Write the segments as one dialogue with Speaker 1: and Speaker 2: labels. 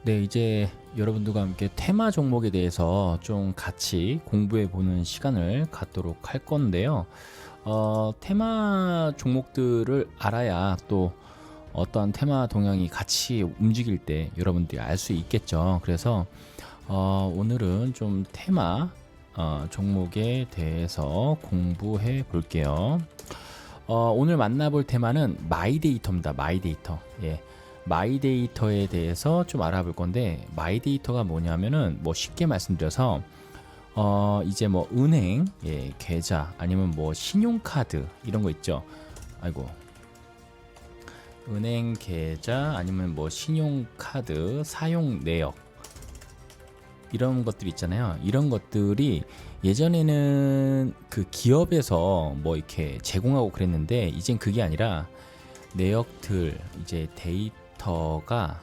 Speaker 1: 네, 이제 여러분들과 함께 테마 종목에 대해서 좀 같이 공부해 보는 시간을 갖도록 할 건데요. 테마 종목들을 알아야 또 어떠한 테마 동향이 같이 움직일 때 여러분들이 알 수 있겠죠. 그래서 오늘은 좀 테마 종목에 대해서 공부해 볼게요. 오늘 만나볼 테마는 마이데이터입니다. 마이데이터. 예. 마이데이터에 대해서 좀 알아볼 건데, 마이데이터가 뭐냐면은 뭐 쉽게 말씀드려서 이제 뭐 은행 계좌 아니면 뭐 신용카드 이런 거 있죠. 아이고, 은행 계좌 아니면 뭐 신용카드 사용 내역 이런 것들 있잖아요. 이런 것들이 예전에는 그 기업에서 뭐 이렇게 제공하고 그랬는데, 이젠 그게 아니라 내역들, 이제 데이터가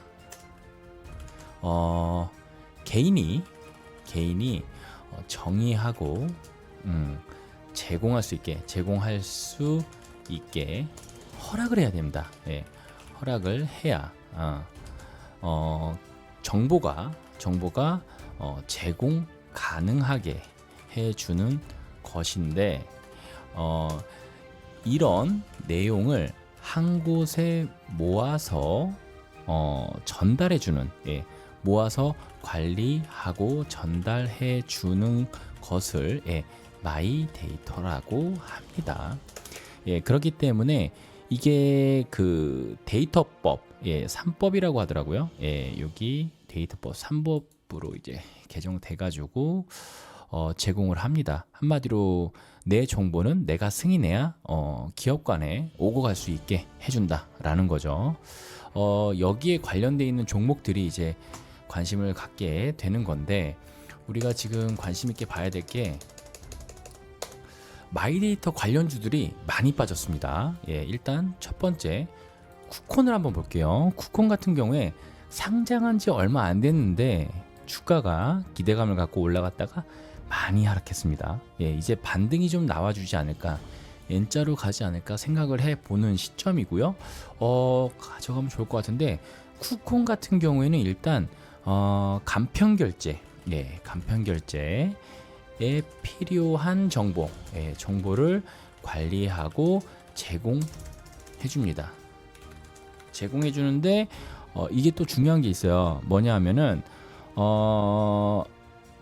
Speaker 1: 개인이 정의하고 제공할 수 있게 허락을 해야 됩니다. 예, 허락을 해야 정보가 제공 가능하게 해주는 것인데, 이런 내용을 한 곳에 모아서 전달해주는, 모아서 관리하고 전달해주는 것을 마이데이터라고 합니다. 그렇기 때문에 이게 그 데이터법 3법이라고 하더라고요. 여기 데이터법 3법으로 이제 개정돼 가지고 제공을 합니다. 한마디로 내 정보는 내가 승인해야 기업 간에 오고 갈 수 있게 해준다라는 거죠. 여기에 관련돼 있는 종목들이 이제 관심을 갖게 되는 건데, 우리가 지금 관심 있게 봐야 될 게 마이데이터 관련주들이 많이 빠졌습니다. 일단 첫 번째 쿠콘을 한번 볼게요. 쿠콘 같은 경우에 상장한 지 얼마 안 됐는데 주가가 기대감을 갖고 올라갔다가 많이 하락했습니다. 이제 반등이 좀 나와주지 않을까, N자로 가지 않을까 생각을 해보는 시점이고요. 가져가면 좋을 것 같은데, 쿠콘 같은 경우에는 일단 간편결제, 간편결제에 필요한 정보를 관리하고 제공해줍니다. 제공해주는데 이게 또 중요한 게 있어요. 뭐냐 하면은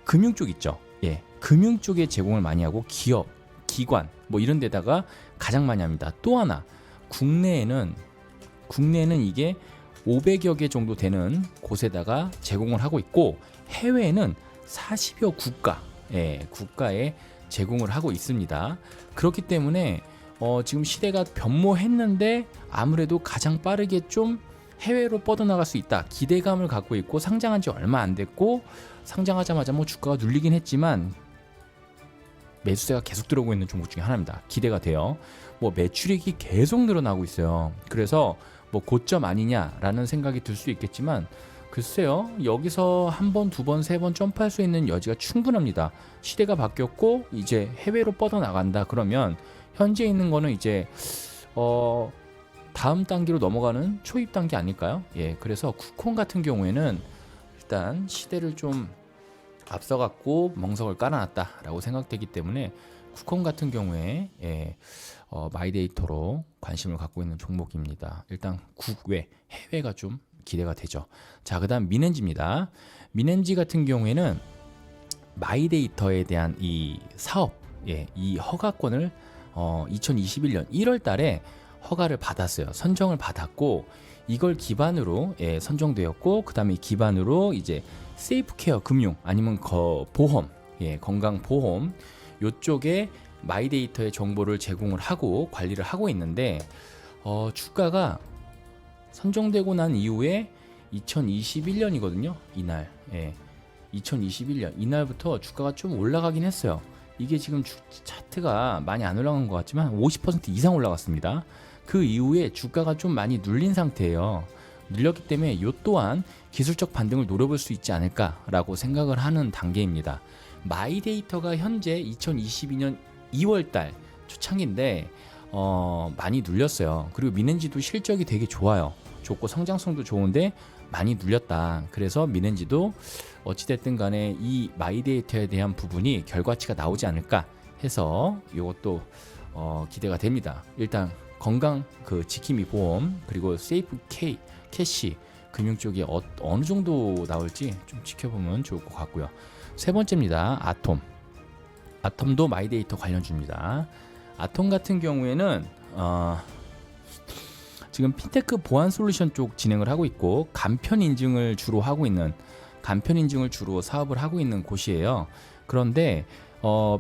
Speaker 1: 금융 쪽 있죠. 금융 쪽에 제공을 많이 하고 기업, 기관 뭐 이런 데다가 가장 많이 합니다. 또 하나, 국내에는 이게 500여 개 정도 되는 곳에다가 제공을 하고 있고, 해외에는 40여 국가에 제공을 하고 있습니다. 그렇기 때문에 지금 시대가 변모했는데 아무래도 가장 빠르게 좀 해외로 뻗어나갈 수 있다, 기대감을 갖고 있고, 상장한 지 얼마 안 됐고, 상장하자마자 뭐 주가가 눌리긴 했지만 매수세가 계속 들어오고 있는 종목 중에 하나입니다. 기대가 돼요. 뭐 매출액이 계속 늘어나고 있어요. 그래서 뭐 고점 아니냐라는 생각이 들 수 있겠지만, 글쎄요, 여기서 한 번, 두 번, 세 번 점프할 수 있는 여지가 충분합니다. 시대가 바뀌었고 이제 해외로 뻗어나간다 그러면 현재 있는 거는 이제 다음 단계로 넘어가는 초입 단계 아닐까요? 그래서 쿠콘 같은 경우에는 일단 시대를 좀 앞서갔고 멍석을 깔아놨다라고 생각되기 때문에, 쿠콘 같은 경우에 마이데이터로 관심을 갖고 있는 종목입니다. 일단 국외, 해외가 좀 기대가 되죠. 자, 그다음 민엔지입니다. 민엔지 같은 경우에는 마이데이터에 대한 이 사업, 이 허가권을 2021년 1월 달에 허가를 받았어요. 선정을 받았고, 이걸 기반으로 선정되었고, 그 다음에 기반으로 이제 세이프케어 금융 아니면 보험, 건강보험 요쪽에 마이데이터의 정보를 제공을 하고 관리를 하고 있는데, 주가가 선정되고 난 이후에 2021년이거든요. 이날 2021년 이날부터 주가가 좀 올라가긴 했어요. 이게 지금 차트가 많이 안 올라간 것 같지만 50% 이상 올라갔습니다. 그 이후에 주가가 좀 많이 눌린 상태예요. 눌렸기 때문에 이 또한 기술적 반등을 노려볼 수 있지 않을까라고 생각을 하는 단계입니다. 마이데이터가 현재 2022년 2월달 초창기인데 많이 눌렸어요. 그리고 민엔지도 실적이 되게 좋아요. 좋고 성장성도 좋은데 많이 눌렸다. 그래서 미넨지도 어찌됐든 간에 이 마이데이터에 대한 부분이 결과치가 나오지 않을까 해서 이것도 기대가 됩니다. 일단 건강 그 지킴이 보험 그리고 세이프 캐시 금융 쪽이 어느 정도 나올지 좀 지켜보면 좋을 것 같고요. 세 번째입니다. 아톰도 마이데이터 관련주입니다. 아톰 같은 경우에는 지금 핀테크 보안 솔루션 쪽 진행을 하고 있고 간편 인증을 주로 사업을 하고 있는 곳이에요. 그런데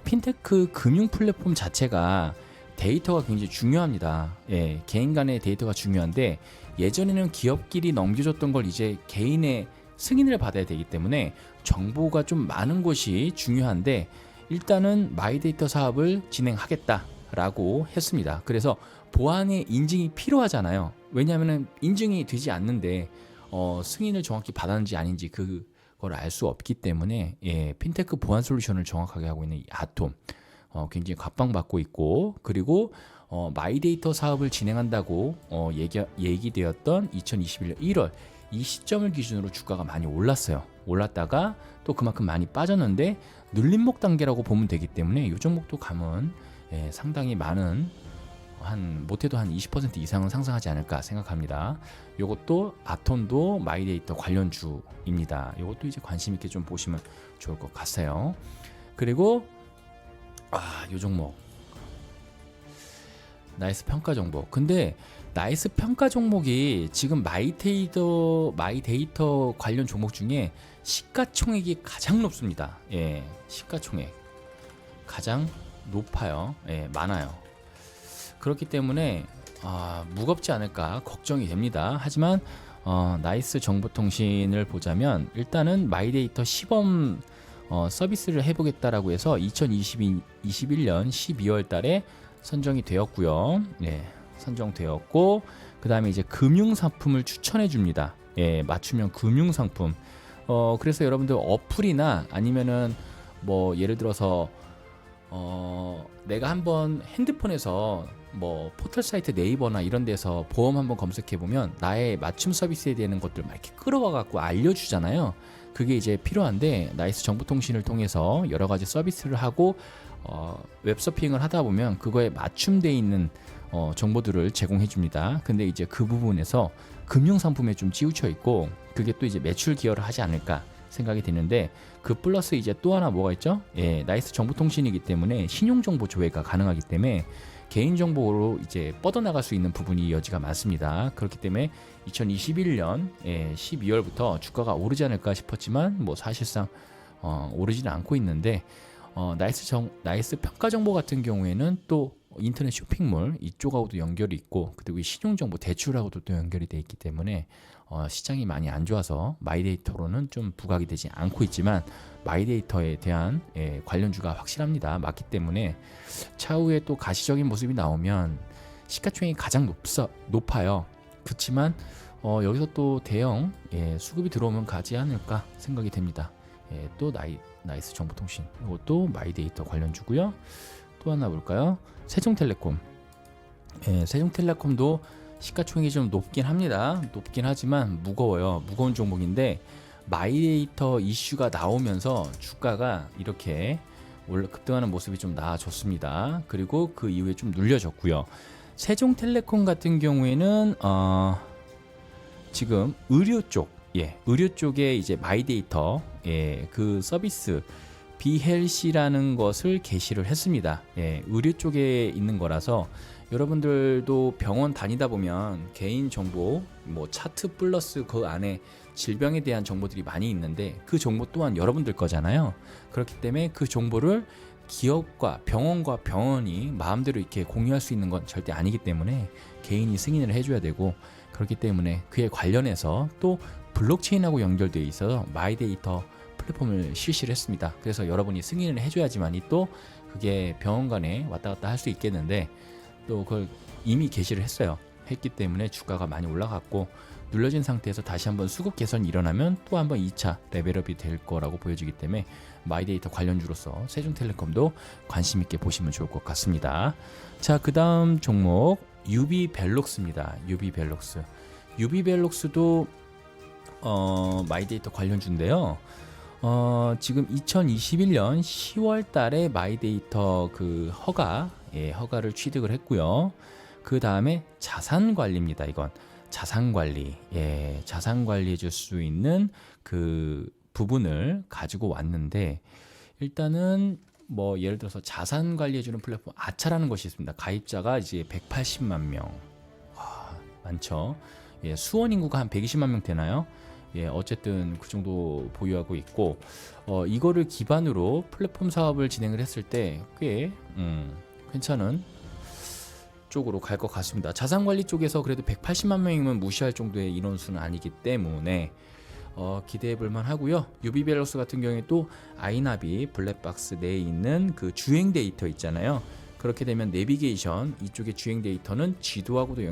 Speaker 1: 핀테크 금융 플랫폼 자체가 데이터가 굉장히 중요합니다. 예, 개인 간의 데이터가 중요한데 예전에는 기업끼리 넘겨줬던 걸 이제 개인의 승인을 받아야 되기 때문에 정보가 좀 많은 곳이 중요한데 일단은 마이데이터 사업을 진행하겠다라고 했습니다. 그래서 보안의 인증이 필요하잖아요. 왜냐하면 인증이 되지 않는데 승인을 정확히 받았는지 아닌지 그걸 알 수 없기 때문에 핀테크 보안 솔루션을 정확하게 하고 있는 이 아톰 굉장히 각광받고 있고 그리고 마이데이터 사업을 진행한다고 얘기되었던 2021년 1월 이 시점을 기준으로 주가가 많이 올랐다가 또 그만큼 많이 빠졌는데 눌림목 단계라고 보면 되기 때문에 이 종목도 감은 상당히 많은 못해도 한 20% 이상은 상승하지 않을까 생각합니다. 이것도 아톰도 마이데이터 관련주입니다. 이것도 이제 관심 있게 좀 보시면 좋을 것 같아요. 그리고 이 종목 나이스 평가 종목. 근데 나이스 평가 종목이 지금 마이데이터 관련 종목 중에 시가총액이 가장 높습니다. 시가총액 가장 높아요. 많아요. 그렇기 때문에 무겁지 않을까 걱정이 됩니다. 하지만 나이스 정보통신을 보자면 일단은 마이데이터 시범 서비스를 해보겠다라고 해서 2021년 12월 달에 선정이 되었고요. 선정되었고 그 다음에 이제 금융상품을 추천해 줍니다. 맞춤형 금융상품. 그래서 여러분들 어플이나 아니면은 뭐 예를 들어서 내가 한번 핸드폰에서 뭐 포털 사이트 네이버나 이런 데서 보험 한번 검색해 보면 나의 맞춤 서비스에 대한 것들 막 이렇게 끌어와 갖고 알려주잖아요. 그게 이제 필요한데 나이스 정보통신을 통해서 여러 가지 서비스를 하고 웹서핑을 하다 보면 그거에 맞춤되어 있는 정보들을 제공해 줍니다. 근데 이제 그 부분에서 금융상품에 좀 치우쳐 있고 그게 또 이제 매출 기여를 하지 않을까 생각이 드는데 그 플러스 이제 또 하나 뭐가 있죠? 나이스 정보통신이기 때문에 신용정보 조회가 가능하기 때문에 개인정보로 이제 뻗어나갈 수 있는 부분이 여지가 많습니다. 그렇기 때문에 2021년 12월부터 주가가 오르지 않을까 싶었지만 뭐 사실상 오르지는 않고 있는데 나이스 평가 정보 같은 경우에는 또 인터넷 쇼핑몰 이쪽하고도 연결이 있고 그리고 신용정보 대출하고도 또 연결이 돼 있기 때문에 시장이 많이 안 좋아서 마이데이터로는 좀 부각이 되지 않고 있지만 마이데이터에 대한 관련주가 확실합니다. 맞기 때문에 차후에 또 가시적인 모습이 나오면 시가총액이 가장 높아요. 그렇지만 여기서 또 대형 수급이 들어오면 가지 않을까 생각이 됩니다. 또 나이스 정보통신 이것도 마이데이터 관련주고요. 또 하나 볼까요? 세종텔레콤. 세종텔레콤도 시가총액이 좀 높긴 합니다. 높긴 하지만 무거워요. 무거운 종목인데 마이데이터 이슈가 나오면서 주가가 이렇게 급등하는 모습이 좀 나아졌습니다. 그리고 그 이후에 좀 눌려졌고요. 세종텔레콤 같은 경우에는 지금 의료 쪽에 이제 마이데이터 그 서비스 비헬시라는 것을 게시를 했습니다. 의료 쪽에 있는 거라서 여러분들도 병원 다니다 보면 개인 정보, 뭐 차트 플러스 그 안에 질병에 대한 정보들이 많이 있는데 그 정보 또한 여러분들 거잖아요. 그렇기 때문에 그 정보를 기업과 병원과 병원이 마음대로 이렇게 공유할 수 있는 건 절대 아니기 때문에 개인이 승인을 해줘야 되고 그렇기 때문에 그에 관련해서 또 블록체인하고 연결되어 있어서 마이데이터 플랫폼을 실시를 했습니다. 그래서 여러분이 승인을 해줘야지만이 또 그게 병원 간에 왔다 갔다 할 수 있겠는데 또 그걸 이미 게시를 했기 때문에 주가가 많이 올라갔고 눌러진 상태에서 다시 한번 수급 개선이 일어나면 또 한번 2차 레벨업이 될 거라고 보여지기 때문에 마이데이터 관련주로서 세종텔레콤도 관심 있게 보시면 좋을 것 같습니다. 자, 그 다음 종목 유비벨록스입니다. 유비벨록스. 유비벨록스도 마이데이터 관련주인데요. 지금 2021년 10월 달에 마이데이터 그 허가를 취득을 했고요. 그 다음에 자산 관리입니다. 이건 자산 관리, 자산 관리해 줄 수 있는 그 부분을 가지고 왔는데, 일단은 뭐 예를 들어서 자산 관리해 주는 플랫폼 아차라는 것이 있습니다. 가입자가 이제 180만 명. 와, 많죠. 수원 인구가 한 120만 명 되나요? 어쨌든 그 정도 보유하고 있고, 이거를 기반으로 플랫폼 사업을 진행을 했을 때 꽤 괜찮은 쪽으로 갈 것 같습니다. 자산관리 쪽에서 그래도 180만 명이면 무시할 정도의 인원수는 아니기 때문에 기대해 볼 만하고요. 유비벨록스 같은 경우에 또 아이나비 블랙박스 내에 있는 그 주행 데이터 있잖아요. 그렇게 되면 내비게이션 이쪽의 주행 데이터는 지도하고도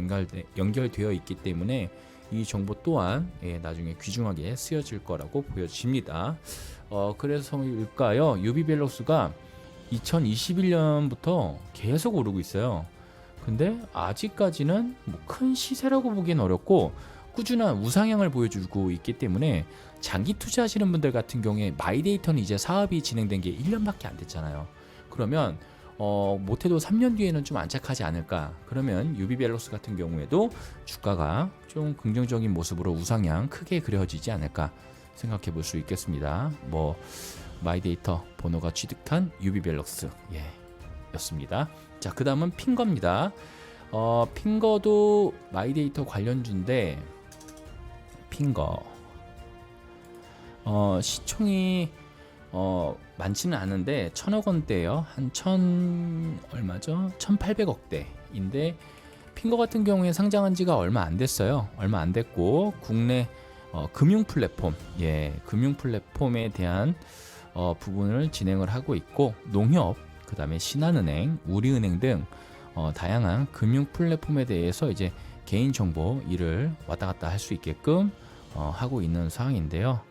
Speaker 1: 연결되어 있기 때문에 이 정보 또한 나중에 귀중하게 쓰여질 거라고 보여집니다. 그래서일까요? 유비벨록스가 2021년부터 계속 오르고 있어요. 근데 아직까지는 뭐 큰 시세라고 보기엔 어렵고 꾸준한 우상향을 보여주고 있기 때문에 장기 투자하시는 분들 같은 경우에 마이데이터는 이제 사업이 진행된 게 1년밖에 안 됐잖아요. 그러면 못해도 3년 뒤에는 좀 안착하지 않을까. 그러면 유비벨록스 같은 경우에도 주가가 좀 긍정적인 모습으로 우상향 크게 그려지지 않을까 생각해 볼 수 있겠습니다. 뭐 마이데이터 번호가 취득한 유비벨록스 였습니다. 자, 그 다음은 핑거입니다. 핑거도 마이데이터 관련주인데, 핑거 시총이 많지는 않은데 1,000억 원대예요. 한 얼마죠? 1,800억대인데 핑거 같은 경우에 상장한 지가 얼마 안 됐어요. 얼마 안 됐고 국내 금융 플랫폼, 금융 플랫폼에 대한 부분을 진행을 하고 있고, 농협, 그 다음에 신한은행, 우리은행 등 다양한 금융 플랫폼에 대해서 이제 개인정보 일을 왔다 갔다 할 수 있게끔 하고 있는 상황인데요.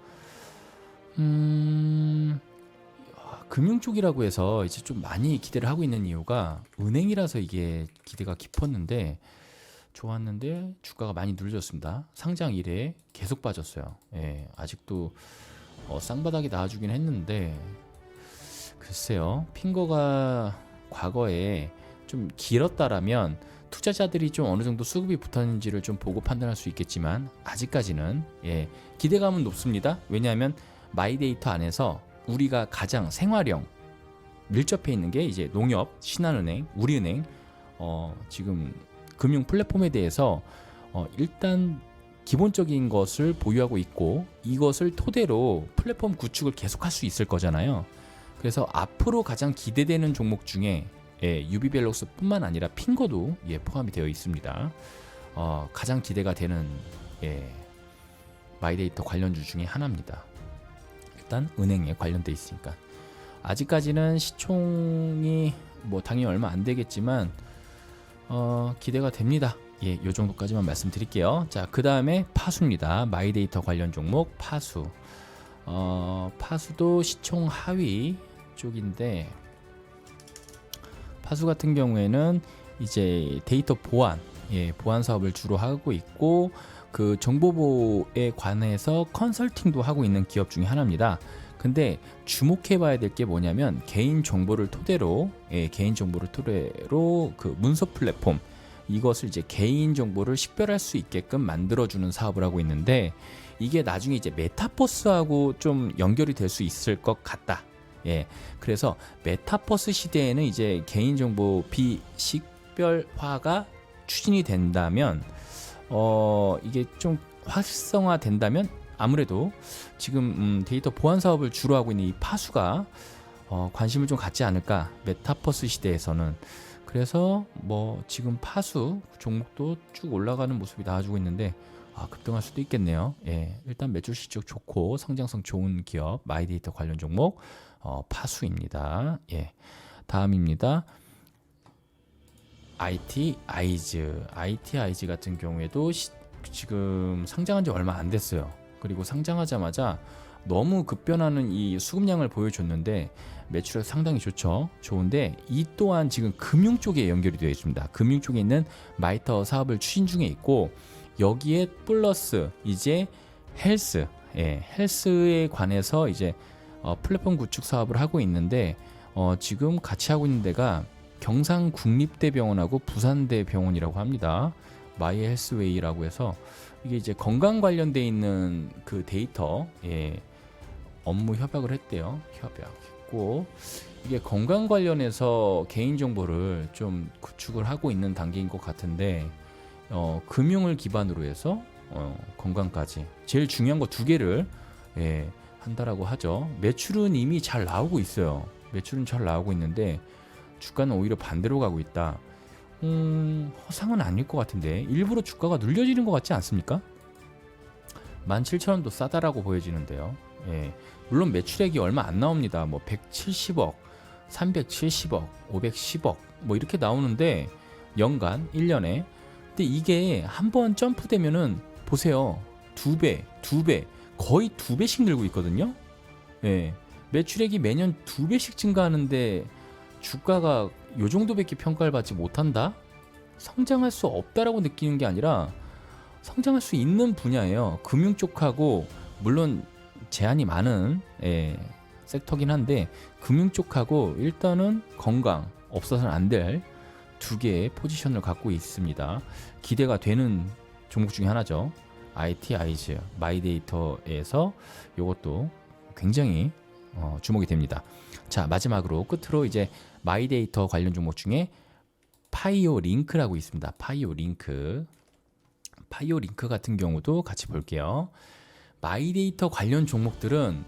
Speaker 1: 금융 쪽이라고 해서 이제 좀 많이 기대를 하고 있는 이유가 은행이라서 이게 기대가 깊었는데 좋았는데 주가가 많이 눌렸습니다. 상장 이래 계속 빠졌어요. 아직도 쌍바닥이 나와주긴 했는데, 글쎄요, 핑거가 과거에 좀 길었다라면 투자자들이 좀 어느 정도 수급이 붙었는지를 좀 보고 판단할 수 있겠지만 아직까지는 기대감은 높습니다. 왜냐하면 마이데이터 안에서 우리가 가장 생활형 밀접해 있는 게 이제 농협, 신한은행, 우리은행 지금 금융 플랫폼에 대해서 일단 기본적인 것을 보유하고 있고, 이것을 토대로 플랫폼 구축을 계속할 수 있을 거잖아요. 그래서 앞으로 가장 기대되는 종목 중에 유비벨록스 뿐만 아니라 핑거도 포함이 되어 있습니다. 가장 기대가 되는 마이데이터 관련주 중에 하나입니다. 일단 은행에 관련돼 있으니까. 아직까지는 시총이 뭐 당연히 얼마 안 되겠지만 기대가 됩니다. 요 정도까지만 말씀드릴게요. 자, 그 다음에 파수입니다. 마이데이터 관련 종목 파수. 파수도 시총 하위 쪽인데, 파수 같은 경우에는 이제 데이터 보안, 보안 사업을 주로 하고 있고, 그 정보보호에 관해서 컨설팅도 하고 있는 기업 중에 하나입니다. 근데 주목해 봐야 될 게 뭐냐면 개인 정보를 토대로 그 문서 플랫폼, 이것을 이제 개인 정보를 식별할 수 있게끔 만들어주는 사업을 하고 있는데, 이게 나중에 이제 메타버스하고 좀 연결이 될 수 있을 것 같다. 그래서 메타버스 시대에는 이제 개인정보 비식별화가 추진이 된다면, 이게 좀 활성화 된다면 아무래도 지금 데이터 보안 사업을 주로 하고 있는 이 파수가 관심을 좀 갖지 않을까, 메타버스 시대에서는. 그래서 뭐 지금 파수 종목도 쭉 올라가는 모습이 나와주고 있는데 급등할 수도 있겠네요. 일단 매출 실적 좋고 성장성 좋은 기업 마이데이터 관련 종목 파수입니다. 다음입니다. IT 아이즈 같은 경우에도 지금 상장한 지 얼마 안 됐어요. 그리고 상장하자마자 너무 급변하는 이 수급량을 보여줬는데 매출액 상당히 좋은데, 이 또한 지금 금융 쪽에 연결이 되어 있습니다. 금융 쪽에 있는 마이터 사업을 추진 중에 있고, 여기에 플러스 이제 헬스, 헬스에 관해서 이제 플랫폼 구축 사업을 하고 있는데 지금 같이 하고 있는 데가 경상국립대병원하고 부산대병원이라고 합니다. 마이 헬스웨이라고 해서 이게 이제 건강 관련돼 있는 그 데이터 업무 협약을 했대요. 협약했고 이게 건강 관련해서 개인 정보를 좀 구축을 하고 있는 단계인 것 같은데 금융을 기반으로 해서 건강까지 제일 중요한 거 두 개를 한다라고 하죠. 매출은 이미 잘 나오고 있어요. 매출은 잘 나오고 있는데 주가는 오히려 반대로 가고 있다. 허상은 아닐 것 같은데 일부러 주가가 눌려지는 것 같지 않습니까? 17,000원도 싸다라고 보여지는데요. 물론 매출액이 얼마 안 나옵니다. 뭐 170억, 370억, 510억 뭐 이렇게 나오는데 연간 1년에 근데 이게 한번 점프되면은 보세요. 두 배 거의 2배씩 늘고 있거든요. 매출액이 매년 2배씩 증가하는데 주가가 요 정도밖에 평가를 받지 못한다? 성장할 수 없다라고 느끼는 게 아니라 성장할 수 있는 분야예요. 금융 쪽하고 물론 제한이 많은 섹터긴 한데 금융 쪽하고 일단은 건강 없어서는 안 될 두 개의 포지션을 갖고 있습니다. 기대가 되는 종목 중에 하나죠. IT 아이즈 마이데이터에서 이것도 굉장히 주목이 됩니다. 자, 마지막으로 끝으로 이제 마이데이터 관련 종목 중에 파이오 링크라고 있습니다. 파이오 링크 같은 경우도 같이 볼게요. 마이데이터 관련 종목들은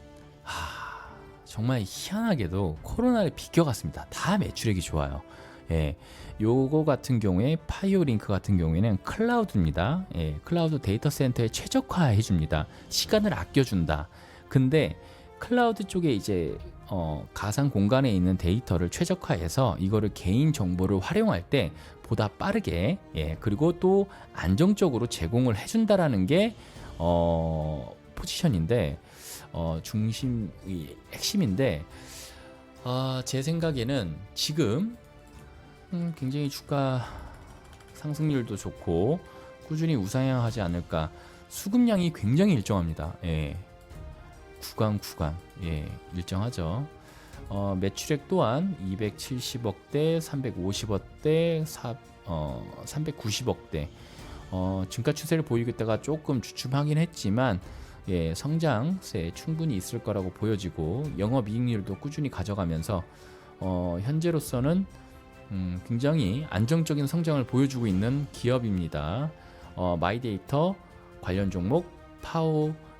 Speaker 1: 정말 희한하게도 코로나를 비껴갔습니다. 다 매출액이 좋아요. 요거 같은 경우에 파이오 링크 같은 경우에는 클라우드입니다. 클라우드 데이터 센터에 최적화해 줍니다. 시간을 아껴준다. 근데 클라우드 쪽에 이제 가상 공간에 있는 데이터를 최적화해서 이거를 개인 정보를 활용할 때 보다 빠르게 그리고 또 안정적으로 제공을 해준다라는 게 포지션인데 중심이 핵심인데 제 생각에는 지금 굉장히 주가 상승률도 좋고 꾸준히 우상향하지 않을까. 수급량이 굉장히 일정합니다. 구간 일정하죠. 매출액 또한 270억대, 350억대, 390억대. 증가 추세를 보이고 있다가 조금 주춤하긴 했지만 성장세 충분히 있을 거라고 보여지고 영업이익률도 꾸준히 가져가면서 현재로서는 굉장히 안정적인 성장을 보여주고 있는 기업입니다. 마이데이터 관련 종목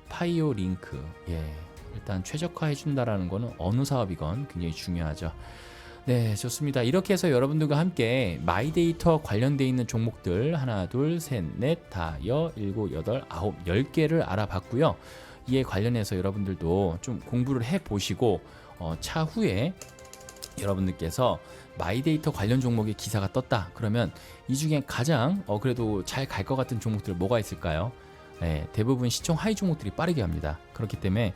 Speaker 1: 파이오 링크 일단 최적화해 준다라는 거는 어느 사업이건 굉장히 중요하죠. 네, 좋습니다. 이렇게 해서 여러분들과 함께 마이데이터 관련돼 있는 종목들 하나, 둘, 셋, 넷, 다, 일곱, 여덟, 아홉, 10개를 알아봤고요. 이에 관련해서 여러분들도 좀 공부를 해보시고 차후에 여러분들께서 마이데이터 관련 종목의 기사가 떴다. 그러면 이 중에 가장 그래도 잘 갈 것 같은 종목들 뭐가 있을까요? 대부분 시총 하위 종목들이 빠르게 갑니다. 그렇기 때문에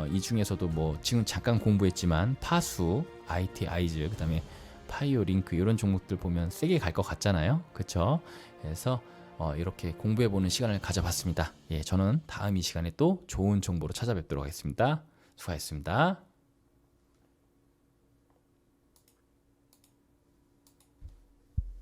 Speaker 1: 이 중에서도 뭐 지금 잠깐 공부했지만 파수, IT 아이즈, 그다음에 파이오 링크 이런 종목들 보면 세게 갈 것 같잖아요. 그렇죠? 그래서 이렇게 공부해보는 시간을 가져봤습니다. 저는 다음 이 시간에 또 좋은 정보로 찾아뵙도록 하겠습니다. 수고하셨습니다.